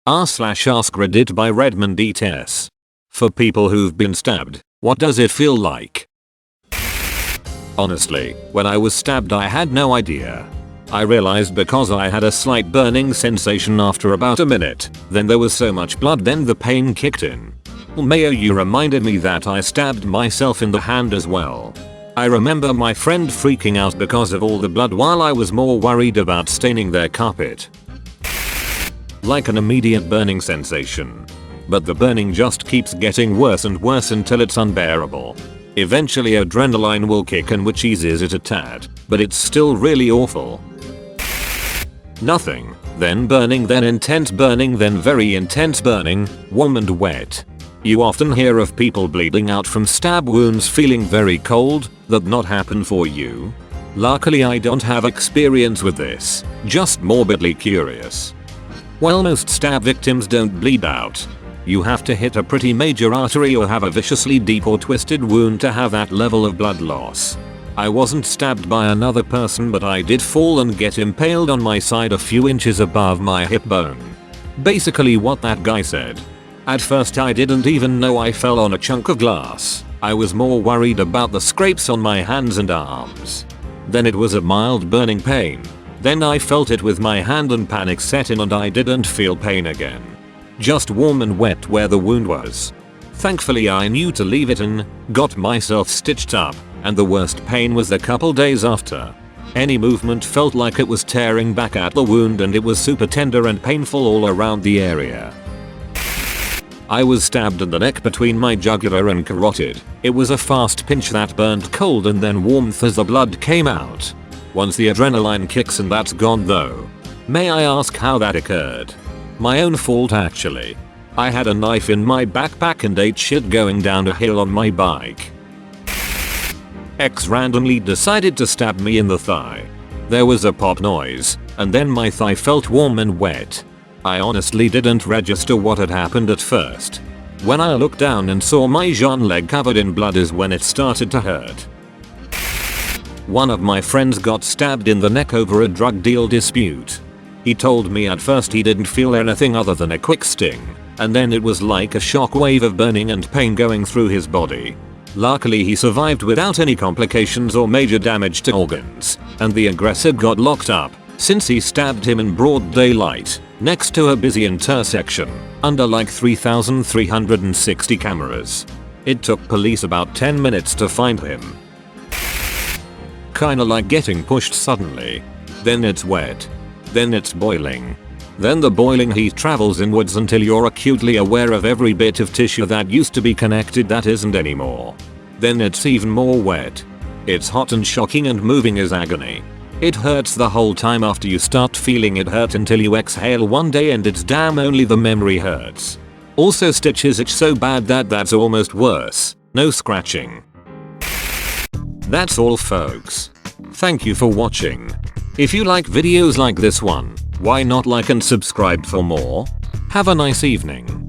r/AskReddit by Redmond ETS. For people who've been stabbed, what does it feel like? Honestly, when I was stabbed I had no idea. I realized because I had a slight burning sensation after about a minute, then there was so much blood then the pain kicked in. Mayo, you reminded me that I stabbed myself in the hand as well. I remember my friend freaking out because of all the blood while I was more worried about staining their carpet. Like an immediate burning sensation. But the burning just keeps getting worse and worse until it's unbearable. Eventually adrenaline will kick in, which eases it a tad, but it's still really awful. Nothing, then burning, then intense burning, then very intense burning, warm and wet. You often hear of people bleeding out from stab wounds feeling very cold. That not happen for you? Luckily I don't have experience with this, just morbidly curious. Well, most stab victims don't bleed out. You have to hit a pretty major artery or have a viciously deep or twisted wound to have that level of blood loss. I wasn't stabbed by another person, but I did fall and get impaled on my side a few inches above my hip bone. Basically what that guy said. At first I didn't even know I fell on a chunk of glass. I was more worried about the scrapes on my hands and arms. Then it was a mild burning pain. Then I felt it with my hand and panic set in and I didn't feel pain again. Just warm and wet where the wound was. Thankfully I knew to leave it in, got myself stitched up, and the worst pain was a couple days after. Any movement felt like it was tearing back at the wound and it was super tender and painful all around the area. I was stabbed in the neck between my jugular and carotid. It was a fast pinch that burned cold and then warmth as the blood came out. Once the adrenaline kicks in, that's gone though. May I ask how that occurred? My own fault actually. I had a knife in my backpack and ate shit going down a hill on my bike. X randomly decided to stab me in the thigh. There was a pop noise, and then my thigh felt warm and wet. I honestly didn't register what had happened at first. When I looked down and saw my Jean leg covered in blood is when it started to hurt. One of my friends got stabbed in the neck over a drug deal dispute. He told me at first he didn't feel anything other than a quick sting, and then it was like a shockwave of burning and pain going through his body. Luckily he survived without any complications or major damage to organs, and the aggressor got locked up since he stabbed him in broad daylight, next to a busy intersection, under like 3,360 cameras. It took police about 10 minutes to find him. Kinda like getting pushed suddenly. Then it's wet. Then it's boiling. Then the boiling heat travels inwards until you're acutely aware of every bit of tissue that used to be connected that isn't anymore. Then it's even more wet. It's hot and shocking and moving is agony. It hurts the whole time after you start feeling it hurt until you exhale one day and it's damn only the memory hurts. Also stitches itch so bad that that's almost worse. No scratching. That's all folks. Thank you for watching. If you like videos like this one, why not like and subscribe for more? Have a nice evening.